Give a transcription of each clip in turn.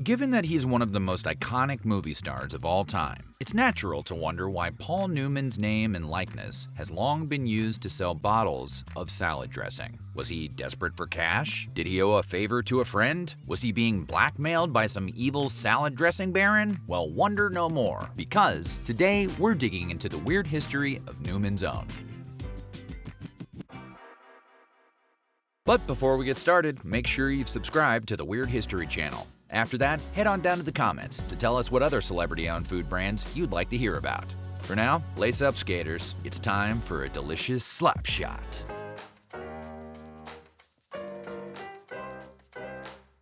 Given that he's one of the most iconic movie stars of all time, it's natural to wonder why Paul Newman's name and likeness has long been used to sell bottles of salad dressing. Was he desperate for cash? Did he owe a favor to a friend? Was he being blackmailed by some evil salad dressing baron? Well, wonder no more, because today we're digging into the weird history of Newman's Own. But before we get started, make sure you've subscribed to the Weird History channel. After that, head on down to the comments to tell us what other celebrity-owned food brands you'd like to hear about. For now, lace up, skaters. It's time for a delicious slap shot.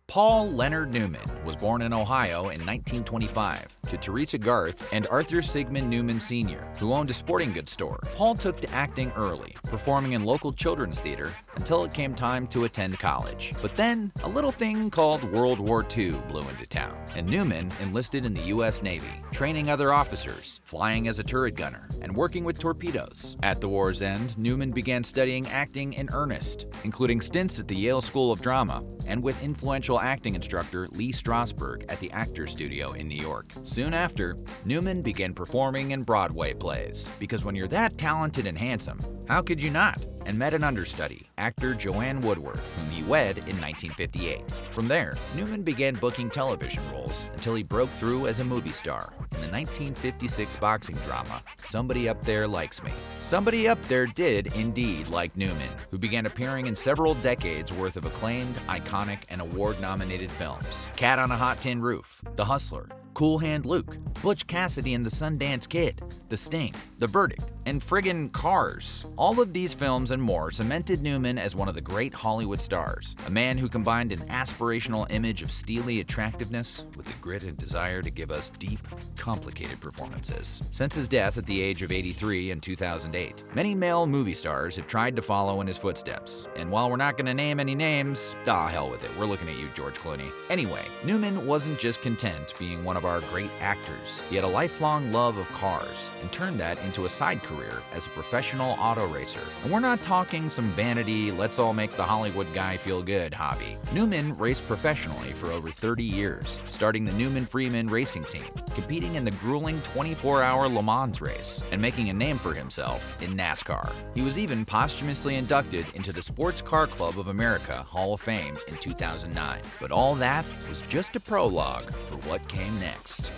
Paul Leonard Newman was born in Ohio in 1925 to Teresa Garth and Arthur Sigmund Newman Sr., who owned a sporting goods store. Paul took to acting early, performing in local children's theater until it came time to attend college. But then, a little thing called World War II blew into town, and Newman enlisted in the U.S. Navy, training other officers, flying as a turret gunner, and working with torpedoes. At the war's end, Newman began studying acting in earnest, including stints at the Yale School of Drama and with influential acting instructor Lee Strasberg at the Actors Studio in New York. Soon after, Newman began performing in Broadway plays, because when you're that talented and handsome, how could you not? And met an understudy, actor Joanne Woodward, whom he wed in 1958. From there, Newman began booking television roles until he broke through as a movie star in the 1956 boxing drama, Somebody Up There Likes Me. Somebody up there did indeed like Newman, who began appearing in several decades worth of acclaimed, iconic, and award-nominated films. Cat on a Hot Tin Roof, The Hustler, Cool Hand Luke, Butch Cassidy and the Sundance Kid, The Sting, The Verdict, and friggin' Cars. All of these films and more cemented Newman as one of the great Hollywood stars, a man who combined an aspirational image of steely attractiveness with the grit and desire to give us deep, complicated performances. Since his death at the age of 83 in 2008, many male movie stars have tried to follow in his footsteps. And while we're not gonna name any names, hell with it, we're looking at you, George Clooney. Anyway, Newman wasn't just content being one of our great actors. He had a lifelong love of cars and turned that into a side career as a professional auto racer. And we're not talking some vanity, let's all make the Hollywood guy feel good hobby. Newman raced professionally for over 30 years, starting the Newman-Freeman racing team, competing in the grueling 24-hour Le Mans race, and making a name for himself in NASCAR. He was even posthumously inducted into the Sports Car Club of America Hall of Fame in 2009. But all that was just a prologue for what came next.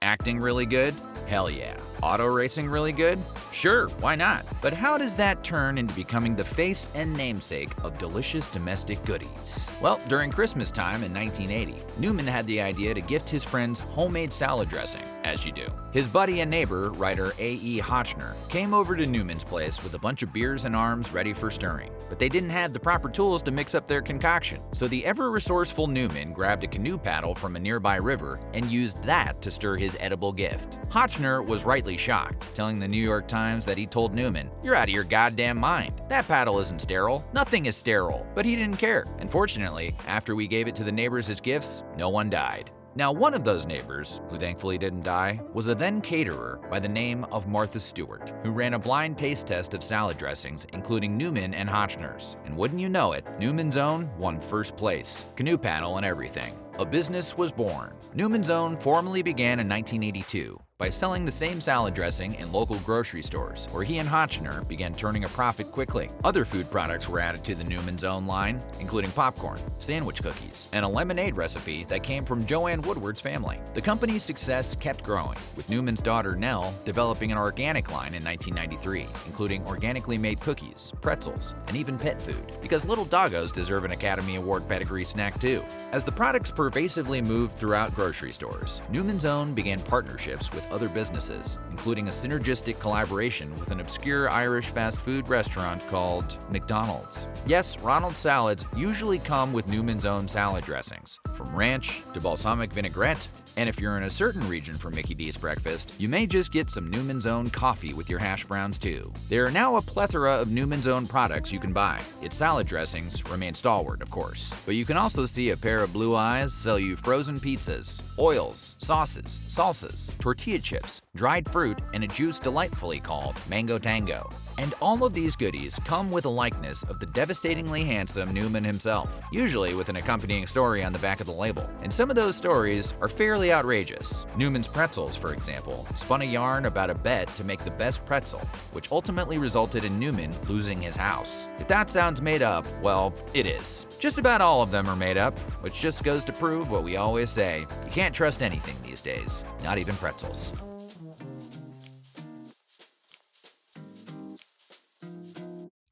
Acting really good? Hell yeah. Auto racing really good? Sure, why not? But how does that turn into becoming the face and namesake of delicious domestic goodies? Well, during Christmas time in 1980, Newman had the idea to gift his friends homemade salad dressing, as you do. His buddy and neighbor, writer A.E. Hotchner, came over to Newman's place with a bunch of beers and arms ready for stirring. But they didn't have the proper tools to mix up their concoction, so the ever-resourceful Newman grabbed a canoe paddle from a nearby river and used that to stir his edible gift. Hotchner was rightly shocked, telling the New York Times that he told Newman, "You're out of your goddamn mind. That paddle isn't sterile. Nothing is sterile." But he didn't care. And fortunately, after we gave it to the neighbors as gifts, no one died. Now, one of those neighbors, who thankfully didn't die, was a then caterer by the name of Martha Stewart, who ran a blind taste test of salad dressings, including Newman and Hotchner's. And wouldn't you know it, Newman's Own won first place, canoe paddle and everything. A business was born. Newman's Own formally began in 1982 by selling the same salad dressing in local grocery stores, where he and Hotchner began turning a profit quickly. Other food products were added to the Newman's Own line, including popcorn, sandwich cookies, and a lemonade recipe that came from Joanne Woodward's family. The company's success kept growing, with Newman's daughter Nell developing an organic line in 1993, including organically made cookies, pretzels, and even pet food, because little doggos deserve an Academy Award pedigree snack too. As the products pervasively moved throughout grocery stores, Newman's Own began partnerships with other businesses, including a synergistic collaboration with an obscure Irish fast food restaurant called McDonald's. Yes, Ronald's salads usually come with Newman's Own salad dressings, from ranch to balsamic vinaigrette, and if you're in a certain region for Mickey D's breakfast, you may just get some Newman's Own coffee with your hash browns too. There are now a plethora of Newman's Own products you can buy. Its salad dressings remain stalwart, of course, but you can also see a pair of blue eyes sell you frozen pizzas, oils, sauces, salsas, tortilla chips, dried fruit, and a juice delightfully called Mango Tango. And all of these goodies come with a likeness of the devastatingly handsome Newman himself, usually with an accompanying story on the back of the label. And some of those stories are fairly outrageous. Newman's Pretzels, for example, spun a yarn about a bet to make the best pretzel, which ultimately resulted in Newman losing his house. If that sounds made up, well, it is. Just about all of them are made up, which just goes to prove what we always say: you can't trust anything these days, not even pretzels.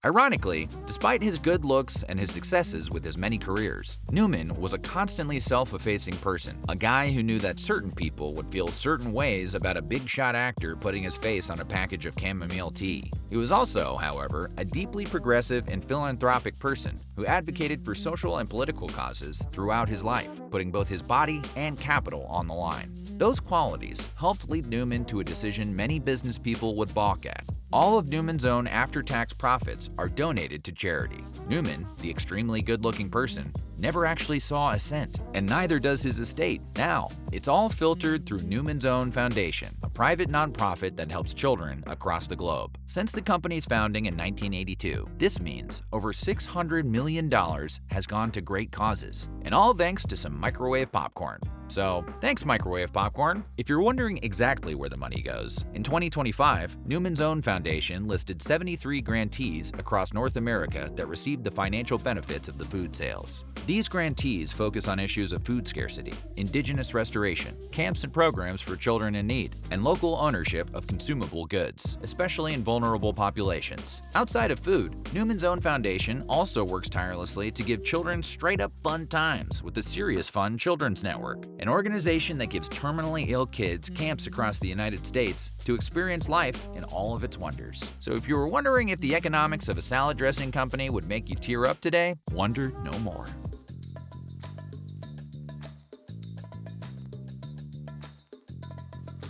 Ironically, despite his good looks and his successes with his many careers, Newman was a constantly self-effacing person, a guy who knew that certain people would feel certain ways about a big-shot actor putting his face on a package of chamomile tea. He was also, however, a deeply progressive and philanthropic person who advocated for social and political causes throughout his life, putting both his body and capital on the line. Those qualities helped lead Newman to a decision many business people would balk at. All of Newman's own after-tax profits are donated to charity. Newman, the extremely good-looking person, never actually saw a cent, and neither does his estate. Now, it's all filtered through Newman's Own Foundation, a private nonprofit that helps children across the globe. Since the company's founding in 1982, this means over $600 million has gone to great causes, and all thanks to some microwave popcorn. So, thanks microwave popcorn. If you're wondering exactly where the money goes, in 2025, Newman's Own Foundation listed 73 grantees across North America that received the financial benefits of the food sales. These grantees focus on issues of food scarcity, indigenous restoration, camps and programs for children in need, and local ownership of consumable goods, especially in vulnerable populations. Outside of food, Newman's Own Foundation also works tirelessly to give children straight-up fun times with the Serious Fun Children's Network, an organization that gives terminally ill kids camps across the United States to experience life in all of its wonders. So if you were wondering if the economics of a salad dressing company would make you tear up today, wonder no more.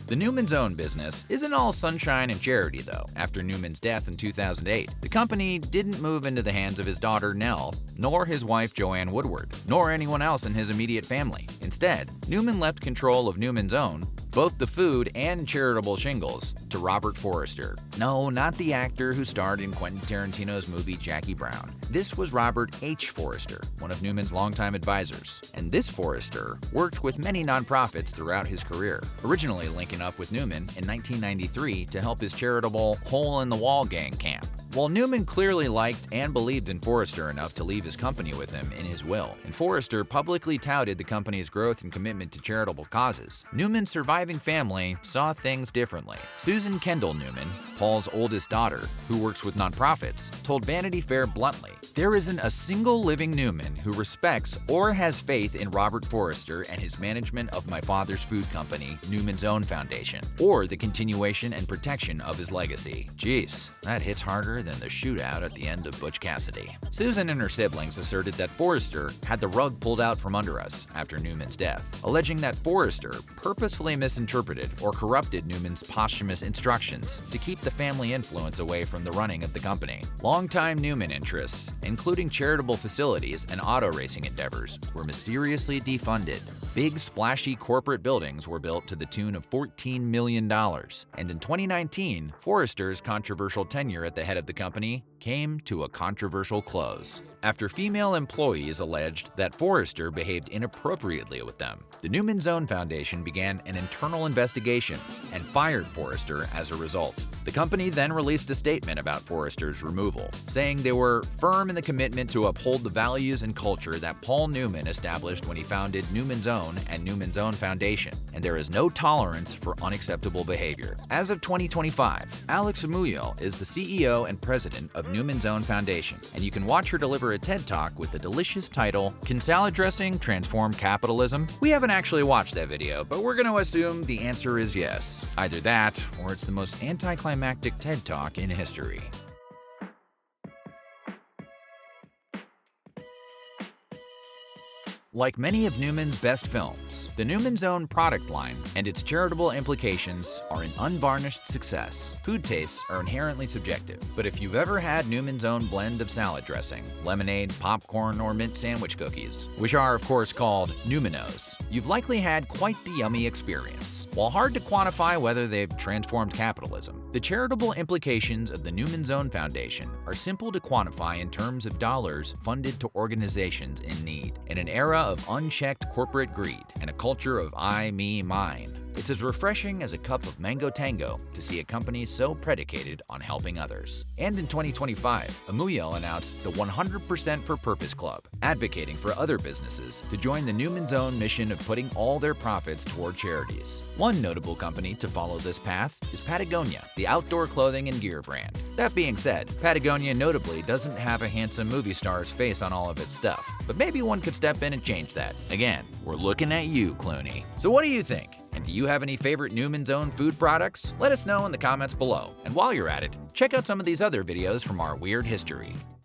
The Newman's Own business isn't all sunshine and charity, though. After Newman's death in 2008, the company didn't move into the hands of his daughter Nell, nor his wife Joanne Woodward, nor anyone else in his immediate family. Instead, Newman left control of Newman's Own, both the food and charitable shingles, to Robert Forrester. No, not the actor who starred in Quentin Tarantino's movie Jackie Brown. This was Robert H. Forrester, one of Newman's longtime advisors. And this Forrester worked with many nonprofits throughout his career, originally linking up with Newman in 1993 to help his charitable Hole in the Wall Gang camp. While Newman clearly liked and believed in Forrester enough to leave his company with him in his will, and Forrester publicly touted the company's growth and commitment to charitable causes, Newman's surviving family saw things differently. Susan Kendall Newman, Paul's oldest daughter, who works with nonprofits, told Vanity Fair bluntly, "There isn't a single living Newman who respects or has faith in Robert Forrester and his management of my father's food company, Newman's Own Foundation, or the continuation and protection of his legacy." Jeez, that hits harder than the shootout at the end of Butch Cassidy. Susan and her siblings asserted that Forrester had the rug pulled out from under us after Newman's death, alleging that Forrester purposefully misinterpreted or corrupted Newman's posthumous instructions to keep the family influence away from the running of the company. Longtime Newman interests, including charitable facilities and auto racing endeavors, were mysteriously defunded. Big, splashy corporate buildings were built to the tune of $14 million. And in 2019, Forrester's controversial tenure at the head of the company came to a controversial close after female employees alleged that Forrester behaved inappropriately with them. The Newman's Own Foundation began an internal investigation and fired Forrester as a result. The company then released a statement about Forrester's removal, saying they were firm in the commitment to uphold the values and culture that Paul Newman established when he founded Newman's Own and Newman's Own Foundation, and there is no tolerance for unacceptable behavior. As of 2025, Alex Amuyel is the CEO and president of Newman's Own Foundation, and you can watch her deliver a TED Talk with the delicious title, "Can Salad Dressing Transform Capitalism?" We haven't actually watched that video, but we're going to assume the answer is yes. Either that, or it's the most anticlimactic TED Talk in history. Like many of Newman's best films, the Newman's Own product line and its charitable implications are an unvarnished success. Food tastes are inherently subjective, but if you've ever had Newman's Own blend of salad dressing, lemonade, popcorn, or mint sandwich cookies, which are of course called Newmanos, you've likely had quite the yummy experience. While hard to quantify whether they've transformed capitalism, The charitable implications of the Newman Zone Foundation are simple to quantify in terms of dollars funded to organizations in need. In an era of unchecked corporate greed and a culture of I, me, mine, it's as refreshing as a cup of mango tango to see a company so predicated on helping others. And in 2025, Amuyel announced the 100% for Purpose Club, advocating for other businesses to join the Newman Zone mission of putting all their profits toward charities. One notable company to follow this path is Patagonia, the outdoor clothing and gear brand. That being said, Patagonia notably doesn't have a handsome movie star's face on all of its stuff, but maybe one could step in and change that. Again, we're looking at you, Clooney. So what do you think? And do you have any favorite Newman Zone food products? Let us know in the comments below. And while you're at it, check out some of these other videos from our weird history.